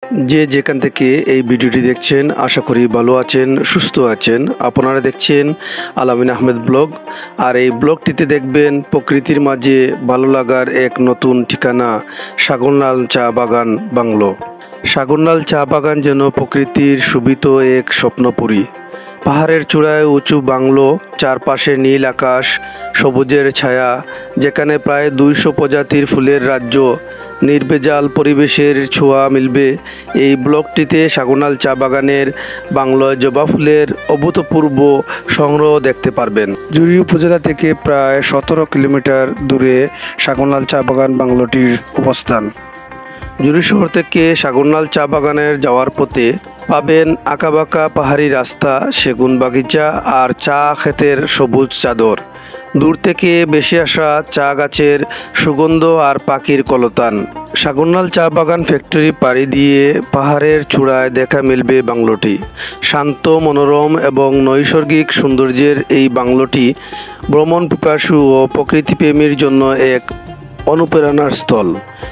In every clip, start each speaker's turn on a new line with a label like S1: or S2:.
S1: যে যেখান থেকে এই ভিডিওটি দেখছেন আশা করি ভালো আছেন, সুস্থ আছেন। আপনারা দেখছেন আলামিন আহমেদ ব্লগ, আর এই ব্লগটিতে দেখবেন প্রকৃতির মাঝে ভালো লাগার এক নতুন ঠিকানা, সাগরনাল চা বাগান বাংলো। সাগরনাল চা বাগান যেন প্রকৃতির শোভিত এক স্বপ্নপুরী। পাহাড়ের চূড়ায় উঁচু বাংলো, চারপাশে নীল আকাশ, সবুজের ছায়া, যেখানে প্রায় 200 প্রজাতির ফুলের রাজ্য, নির্ভেজাল পরিবেশের ছোঁয়া মিলবে। এই ব্লকটিতে সাগরনাল চা বাগানের বাংলোয় জবা ফুলের অভূতপূর্ব সংগ্রহ দেখতে পারবেন। জুড়ি উপজেলা থেকে প্রায় 17 কিলোমিটার দূরে সাগরনাল চা বাগান বাংলোটির অবস্থান। জুড়ি শহর থেকে সাগরনাল চা বাগানের যাওয়ার পথে পাবেন আঁকাবাঁকা পাহাড়ি রাস্তা, সেগুন বাগিচা আর চা ক্ষেতের সবুজ চাদর। দূর থেকে ভেসে আসা চা গাছের সুগন্ধ আর পাখির কলতান। সাগরনাল চা বাগান ফ্যাক্টরি পাড়ি দিয়ে পাহাড়ের চূড়ায় দেখা মিলবে বাংলোটি। শান্ত, মনোরম এবং নৈসর্গিক সৌন্দর্যের এই বাংলোটি ভ্রমণ পিপাসু ও প্রকৃতিপ্রেমীর জন্য এক অনুপ্রেরণার স্থল।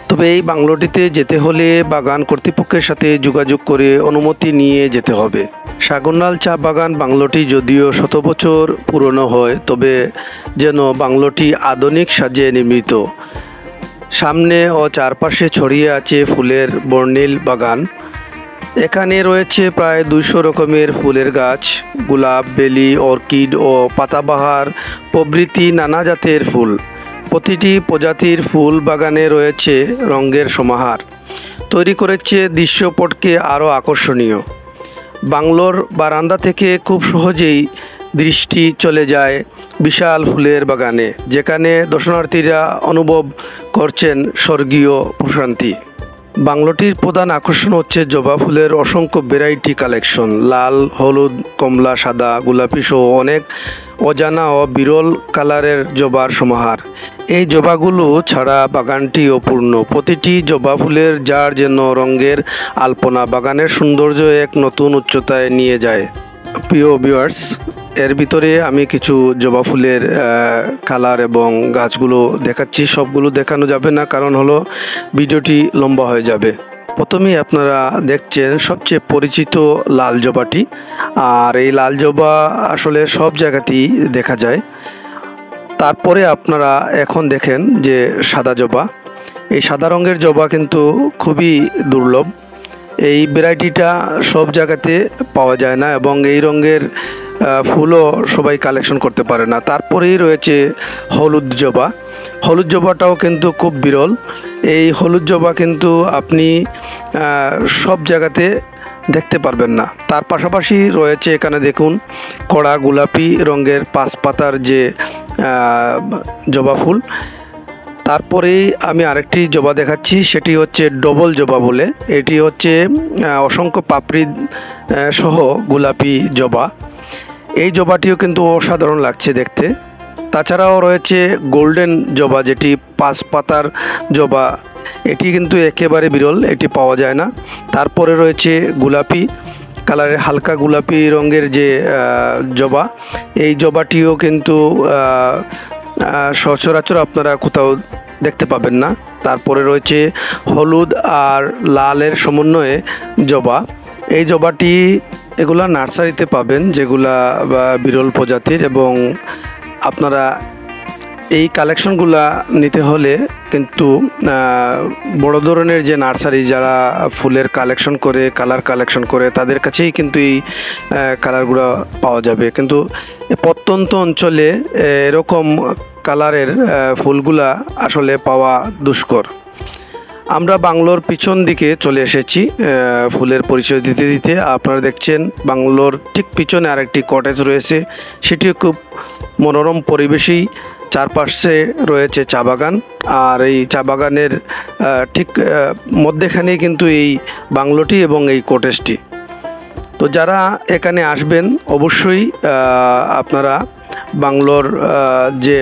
S1: তবে এই বাংলোটিতে যেতে হলে বাগান কর্তৃপক্ষের সাথে যোগাযোগ করে অনুমতি নিয়ে যেতে হবে। সাগরনাল চা বাগান বাংলোটি যদিও 100 বছর পুরনো হয়, তবে যেন বাংলোটি আধুনিক সাজে নির্মিত। সামনে ও চারপাশে ছড়িয়ে আছে ফুলের বর্ণিল বাগান। এখানে রয়েছে প্রায় 200 রকমের ফুলের গাছ, গোলাপ, বেলি, অর্কিড ও পাতাবাহার প্রভৃতি নানা জাতের ফুল। প্রতিটি প্রজাতির ফুল বাগানে রয়েছে রঙের সমাহার, তৈরি করেছে দৃশ্যপটকে আরও আকর্ষণীয়। বাংলোর বারান্দা থেকে খুব সহজেই দৃষ্টি চলে যায় বিশাল ফুলের বাগানে, যেখানে দর্শনার্থীরা অনুভব করছেন স্বর্গীয় প্রশান্তি। বাংলোটির প্রধান আকর্ষণ হচ্ছে জবা ফুলের অসংখ্য ভ্যারাইটি কালেকশন। লাল, হলুদ, কমলা, সাদা, গোলাপি সহ অনেক অজানা ও বিরল কালারের জবার সমাহার। এই জবাগুলো ছাড়া বাগানটি অপূর্ণ। প্রতিটি জবা ফুলের যার যেন রঙের আলপনা বাগানের সৌন্দর্য এক নতুন উচ্চতায় নিয়ে যায়। প্রিয় ভিউয়ার্স, এর ভিতরে আমি কিছু জবা ফুলের কালার এবং গাছগুলো দেখাচ্ছি। সবগুলো দেখানো যাবে না, কারণ হলো ভিডিওটি লম্বা হয়ে যাবে। প্রথমেই আপনারা দেখছেন সবচেয়ে পরিচিত লাল জবাটি, আর এই লাল জবা আসলে সব জায়গাতেই দেখা যায়। তারপরে আপনারা এখন দেখেন যে সাদা জবা। এই সাদা রঙের জবা কিন্তু খুবই দুর্লভ। এই ভ্যারাইটিটা সব জায়গাতে পাওয়া যায় না এবং এই রঙের ফুলও সবাই কালেকশন করতে পারে না। তারপরেই রয়েছে হলুদ জবা। হলুদ জবাটাও কিন্তু খুব বিরল। এই হলুদ জবা কিন্তু আপনি সব জায়গাতে দেখতে পারবেন না। তার পাশাপাশি রয়েছে এখানে দেখুন কড়া গোলাপি রঙের 5 পাতার যে জবা ফুল। তারপরেই আমি আরেকটি জবা দেখাচ্ছি, সেটি হচ্ছে ডবল জবা বলে। এটি হচ্ছে অসংখ্য পাপড়ি সহ গোলাপি জবা। এই জবাটিও কিন্তু অসাধারণ লাগছে দেখতে। তাছাড়াও রয়েছে গোল্ডেন জবা, যেটি 5 পাতার জবা। এটি কিন্তু একেবারে বিরল, এটি পাওয়া যায় না। তারপরে রয়েছে গোলাপি কালারের, হালকা গোলাপি রঙের যে জবা। এই জবাটিও কিন্তু সচরাচর আপনারা কোথাও দেখতে পাবেন না। তারপরে রয়েছে হলুদ আর লালের সমন্বয়ে জবা। এই জবাটি এগুলা নার্সারিতে পাবেন, যেগুলা বিরল প্রজাতির, এবং আপনারা এই কালেকশনগুলা নিতে হলে কিন্তু বড় ধরনের যে নার্সারি যারা ফুলের কালেকশন করে, কালার কালেকশন করে, তাদের কাছেই কিন্তু এই কালারগুলো পাওয়া যাবে। কিন্তু প্রত্যন্ত অঞ্চলে এরকম কালারের ফুলগুলা আসলে পাওয়া দুষ্কর। আমরা বাংলোর পিছন দিকে চলে এসেছি ফুলের পরিচয় দিতে দিতে। আপনারা দেখছেন বাংলোর ঠিক পিছনে আরেকটি কটেজ রয়েছে, সেটিও খুব মনোরম পরিবেশেই। চারপাশে রয়েছে চা বাগান, আর এই চা বাগানের ঠিক মধ্যেখানেই কিন্তু এই বাংলোটি এবং এই কটেজটি। তো যারা এখানে আসবেন অবশ্যই আপনারা বাংলোর যে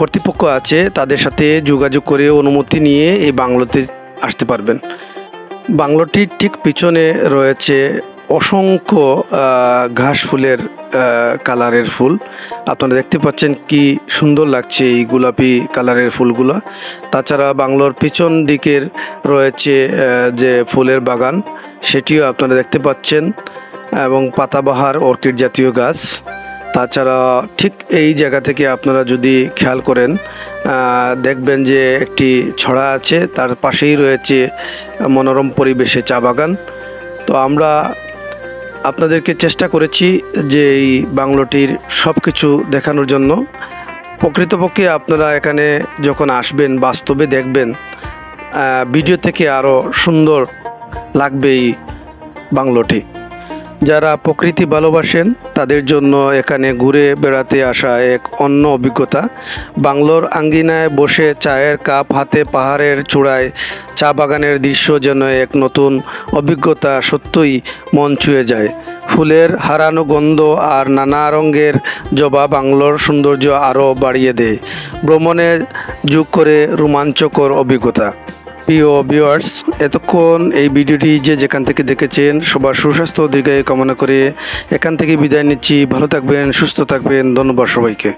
S1: কর্তৃপক্ষ আছে তাদের সাথে যোগাযোগ করে অনুমতি নিয়ে এই বাংলোতে আসতে পারবেন। বাংলোটির ঠিক পিছনে রয়েছে অসংখ্য ঘাস ফুলের কালারের ফুল। আপনারা দেখতে পাচ্ছেন কি সুন্দর লাগছে এই গোলাপি কালারের ফুলগুলো। তাছাড়া বাংলোর পিছন দিকের রয়েছে যে ফুলের বাগান, সেটিও আপনারা দেখতে পাচ্ছেন, এবং পাতাবাহার অর্কিড জাতীয় গাছ। তাছাড়া ঠিক এই জায়গা থেকে আপনারা যদি খেয়াল করেন দেখবেন যে একটি ছড়া আছে, তার পাশেই রয়েছে মনোরম পরিবেশে চা বাগান। তো আমরা আপনাদেরকে চেষ্টা করেছি যে এই বাংলোটির সব কিছু দেখানোর জন্য। প্রকৃতপক্ষে আপনারা এখানে যখন আসবেন বাস্তবে দেখবেন ভিডিও থেকে আরও সুন্দর লাগবে এই বাংলোটি। যারা প্রকৃতি ভালোবাসেন তাদের জন্য এখানে ঘুরে বেড়াতে আসা এক অন্য অভিজ্ঞতা। বাংলোর আঙ্গিনায় বসে চায়ের কাপ হাতে পাহাড়ের চূড়ায় চা বাগানের দৃশ্য যেন এক নতুন অভিজ্ঞতা, সত্যই মন ছুঁয়ে যায়। ফুলের হারানো গন্ধ আর নানা রঙের জবা বাংলোর সৌন্দর্য আরও বাড়িয়ে দেয়, ভ্রমণে যোগ করে রোমাঞ্চকর অভিজ্ঞতা। প্রিয় ভিউয়ার্স, এতক্ষণ এই ভিডিওটি যেখান থেকে দেখেছেন সবার সুস্বাস্থ্য ও দীর্ঘায়ু কামনা করে এখান থেকে বিদায় নিচ্ছি। ভালো থাকবেন, সুস্থ থাকবেন। ধন্যবাদ সবাইকে।